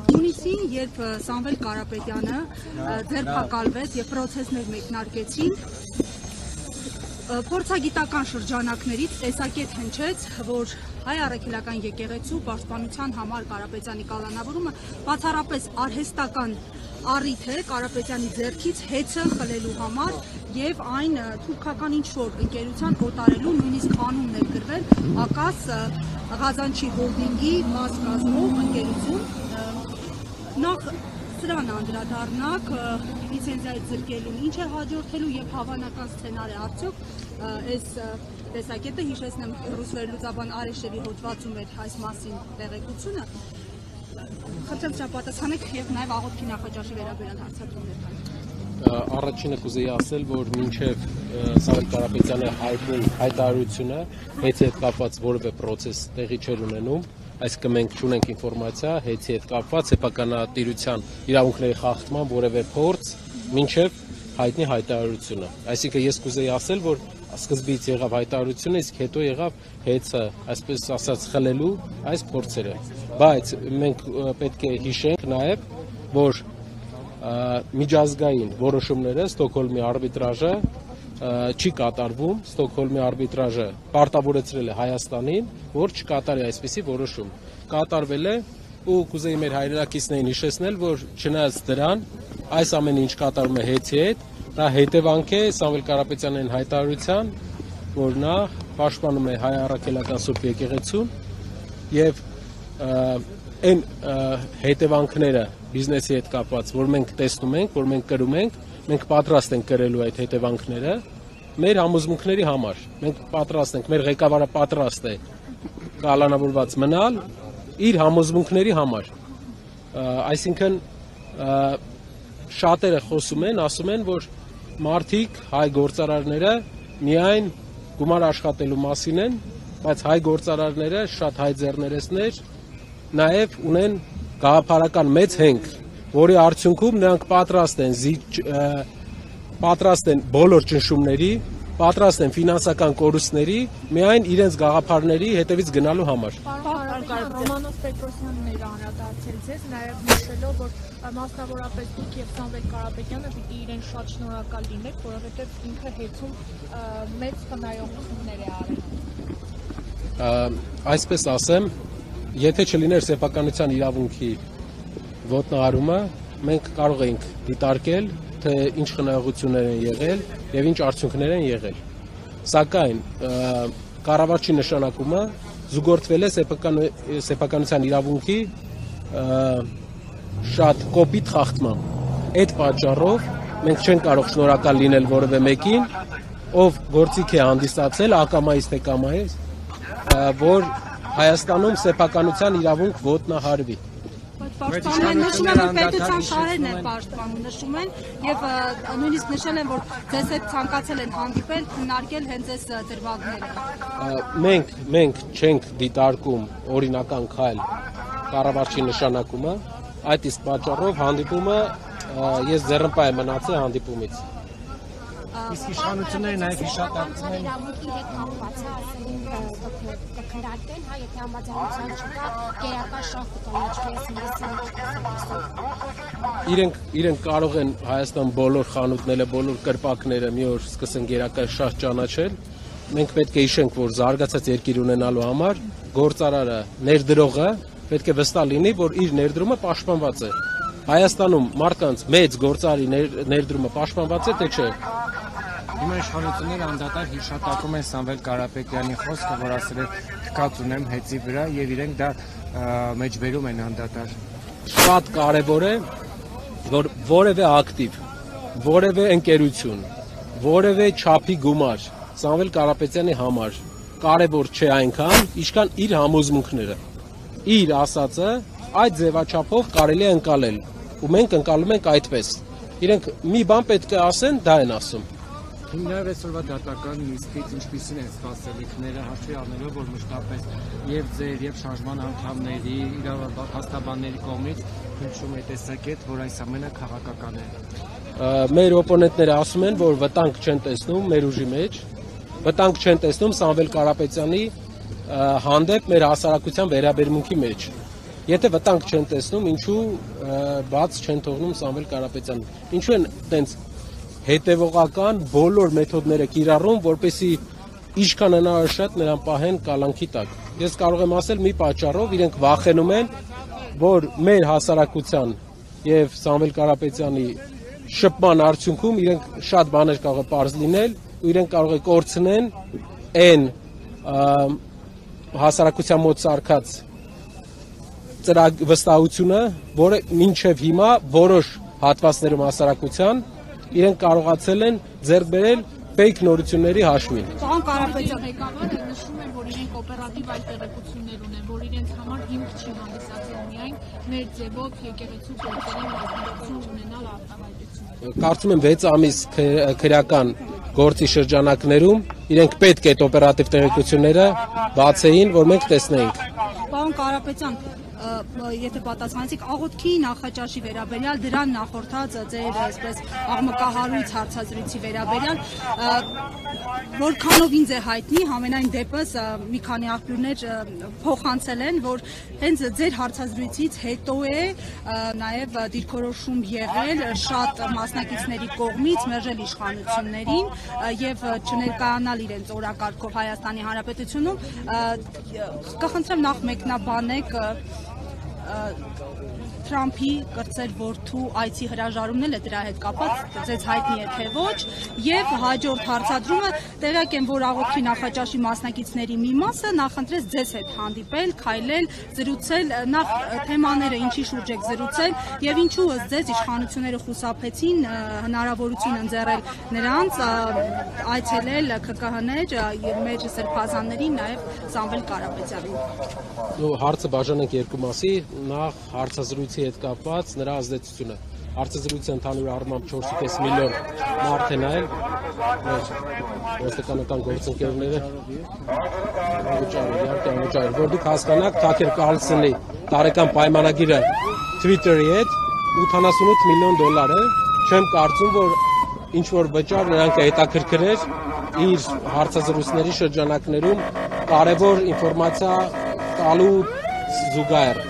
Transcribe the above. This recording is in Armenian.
Հունիսին, երբ Սամվել Կարապետյանը ձերբակալվեց եւ պրոցեսներ մեկնարկեցին, փորձագիտական շրջանակներից տեսակետ հնչեց, որ հայ առաքելական եկեղեցու պաշտպանության համար Կարապետյանի կալանավորումը բացառապես արհեստական առիթ է Կարապետյանի ձեռքից հեծը խլելու համար եւ այն թուրքական ինչ-որ ընկերության օտարելու նույնիսկ անուն ներգրվել Ակաս Ղազանչի հոլդինգի մաս կազմող ընկերություն նախ սրան անդրադառնաք լիցենզիայի ձգելուն ինչ է հաջորդելու եւ հավանական սցենար է արդյոք այս տեսակետը հիշեցնեմ ռուսվերլուծաբան Արեշևի հոդվածում էր այս մասին տեղեկությունը խնդրեմ շապատասխանեք եւ նաեւ աղոթքի նախաճաշի վերաբերյալ հարցադրումներ կան Առաջինը կուզեի ասել, որ մինչև Սամվել Կարապետյանի հայտարարությունը հեծի հետ կապված որևէ պրոցես տեղի չէր ունենում, այսինքն մենք չունենք ինֆորմացիա հեծի հետ կապված սեփականատիրության իրավունքների խախտման որևէ փորձ մինչև հայտնի հայտարարությունը։ Այսինքն ես կուզեի ասել, որ սկզբից եղավ հայտարարությունը, իսկ հետո եղավ հեծը, այսպես ասած, խլելու այս փորձերը։ Բայց մենք պետք է հիշենք նաև, որ միջազգային որոշումները Ստոկհոլմի արբիտրաժը չի կատարվում, Ստոկհոլմի արբիտրաժը պարտավորեցրել է Հայաստանին, որ չկատարի այսպիսի որոշում։ Կատարվել է ու կուզեի մեր հայրենակիցներին հիշեցնել, որ չնայած դրան այս ամենը ինչ կատարում է հեծի հետ, դա հետևանք է Սամվել Կարապետյանի հայտարարության, որ նա պաշտպանում է հայ առաքելական Սուրբ եկեղեցուն եւ այն հետևանքները բիզնեսի հետ կապված, որ մենք տեսնում ենք, որ մենք կրում ենք, մենք պատրաստ ենք կրելու այդ հետևանքները մեր համոզմունքների համար։ Մենք պատրաստ ենք, մեր ղեկավարը պատրաստ է կալանավորված մնալ իր համոզմունքների համար։ Այսինքն շատերը խոսում են, ասում են, որ մարդիկ, հայ գործարարները միայն գումար աշխատելու մասին են, բայց հայ գործարարները շատ հայ ձեռներեցներ նաև ունեն գաղափարական մեծ հենք, որի արդյունքում նրանք պատրաստ են բոլոր ճնշումների, պատրաստ են ֆինանսական կորուստների, միայն իրենց գաղափարների հետևից գնալու համար։ Ռոմանոս Պետրոսյանն էր անդրադարձել ձեզ, նաև նշելով, որ մասնավորապես դուք եւ Սամվել Կարապետյանը պիտի իրեն շատ շնորհակալ լինեք, որովհետեւ ինքը հեծում մեծ խնայողություններ է արել։ Այսպես ասեմ, եթե չլիներ սեփականության իրավունքի ոտնահարումը, մենք կարող էինք դիտարկել, թե ինչ խնայողություններ են եղել եւ ինչ արդյունքներ են եղել։ Սակայն կառավարչի նշանակումը զուգորդվել է սեփականության իրավունքի շատ կոպիտ խախտմամբ։ Այդ պատճառով մենք չենք կարող շնորհակալ լինել որևէ մեկին, ով գործիք է հանդիսացել ակամայից թե կամայից, որ Հայաստանում սեփականության իրավունք ոտնահարվի։ Պաշտպանում են, նշում են, որ պետության շահերն են պաշտպանում, նշում են եւ նույնիսկ նշել են, որ ձեզ հետ ցանկացել են հանդիպել, քննարկել հենց այս դրվագները։ Մենք չենք դիտարկում օրինական քայլ կառավարչի նշանակումը, այդ իսկ պատճառով հանդիպումը ես ձեռնպահ եմ մնացել հանդիպումից։ Իսկ իշխանությունները նաև հիշատակում են կքննարկեն, հա, եթե համաձայնության չկա, գերակա շահ կտանաչվի։ Իրենք կարող են Հայաստան բոլոր խանութները, բոլոր կրպակները մի օր սկսեն գերակա շահ ճանաչել։ Մենք պետք է հիշենք, որ զարգացած երկիր ունենալու համար գործարարը, ներդրողը պետք է վստահ լինի, որ իր ներդրումը պաշտպանված է։ Հայաստանում մարդկանց մեծ գործարարի ներդրումը պաշտպանված է, թե չէ։ Հիմա իշխանությունները անդադար հիշատակում են Սամվել Կարապետյանի խոսքը, որ ասել է թքած ունեմ հեծի վրա եւ իրենք դա մեջբերում են անդադար։ Շատ կարևոր է, որ որևէ ակտիվ, որևէ ընկերություն, որևէ չափի գումար Սամվել Կարապետյանի համար կարևոր չէ այնքան, ինչքան իր համոզմունքները։ Իր ասածը այդ ձևաչափով կարելի է ընկալել, ու մենք ընկալում ենք այդպես։ Իրենք մի բան պետք է ասեն, դա են ասում։ Հիմնարար այսօրվա դատական նիստից ինչպիսին են սպասելիքները, հաշվի առնելով, որ մշտապես եւ ձեր եւ շարժման անդամների, իրավապաշտպանների կողմից հնչում է տեսակետ, որ այս ամենը քաղաքական է։ Մեր օպոնենտները ասում են, որ վտանգ չեն տեսնում մեր ուժի մեջ, վտանգ չեն տեսնում Սամվել Կարապետյանի հանդեպ մեր հասարակության վերաբերմունքի մեջ։ Եթե վտանգ չեն տեսնում, ինչու բաց չեն թողնում Սամվել Կարապետյանին։ Ինչու են տենց հետևողական բոլոր մեթոդները կիրառում, որպեսզի ինչքան հնարավոր շատ նրան պահեն կալանքի տակ։ Ես կարող եմ ասել մի պատճառով իրենք վախենում են, որ մեր հասարակության եւ Սամվել Կարապետյանի շփման արդյունքում իրենք շատ բաներ կարող է պարզ լինել, ու իրենք կարող է կորցնեն այն հասարակության մոտ սարքած վստահությունը, որը մինչև հիմա որոշ հատվածներում հասարակության իրենք կարողացել են ձեռք բերել ֆեյք նորությունների հաշվին։ Պարոն Կարապետյան, ղեկավարը նշում է, որ իրենք օպերատիվ այլ տեղեկություններ ունեն, որ իրենց համար հիմք չի հանդիսացել միայն մեր ձևով եկեղեցու գործերին մասնակցություն ունենալ արտահայտություն։ Կարծում եմ 6 ամիս քրեական գործի շրջանակներում իրենք պետք է այդ օպերատիվ տեղեկությունները բացեին, որ մենք տեսնեինք։ Պարոն Կարապետյան, եթե պատասխանեցիք աղոթքի նախաճաշի վերաբերյալ, դրան նախորդած ձեր այսպես աղմկահարույց հարցազրույցի վերաբերյալ, որքանով ինձ է հայտնի, համենայն դեպս մի քանի աղբյուրներ փոխանցել են, որ հենց ձեր հարցազրույցից հետո է նաև դիրքորոշում եղել շատ մասնակիցների կողմից մերժել իշխանություններին եւ չներկայանալ իրենց օրակարգով Հայաստանի Հանրապետությունում։ Կխնդրեմ նախ մեկնաբանեք Թրամփի կրտսեր որդու այցի հրաժարումն էլ է դրա հետ կապված, ձեզ հայտնի է թե ոչ, եւ հաջորդ հարցադրումը տեղյակ եմ, որ աղոթքի նախաճաշի մասնակիցների մի մասը նախընտրեց ձեզ հետ հանդիպել, քայլել, զրուցել, նախ թեմաները ինչի շուրջ եք զրուցել եւ ինչու ըստ ձեզ իշխանությունները խուսափեցին հնարավորություն ընձեռել նրանց այցելել ԿԿՀ-ներ մեր սրբազաններին, նաեւ Սամվել Կարապետյանին։ Հարցը բաժանենք երկու մասի, նախ հարցազրույցի հետ կապված նրա ազդեցությունը։ Հարցազրույցը ընդհանուր առմամբ 4.5 միլիոն մարդ է նայել, մեր ոստիկանական գործընկերները անվճար, որ դուք հասկանաք, Թաքեր Կարլսոնի տարեկան պայմանագիրը Twitter-ի հետ 88 միլիոն դոլար է, չեմ կարծում, որ ինչ-որ վճար նրանք հետաքրքրեր իր հարցազրույցների շրջանակներում կարևոր ինֆորմացիա տալու զուգահեռ։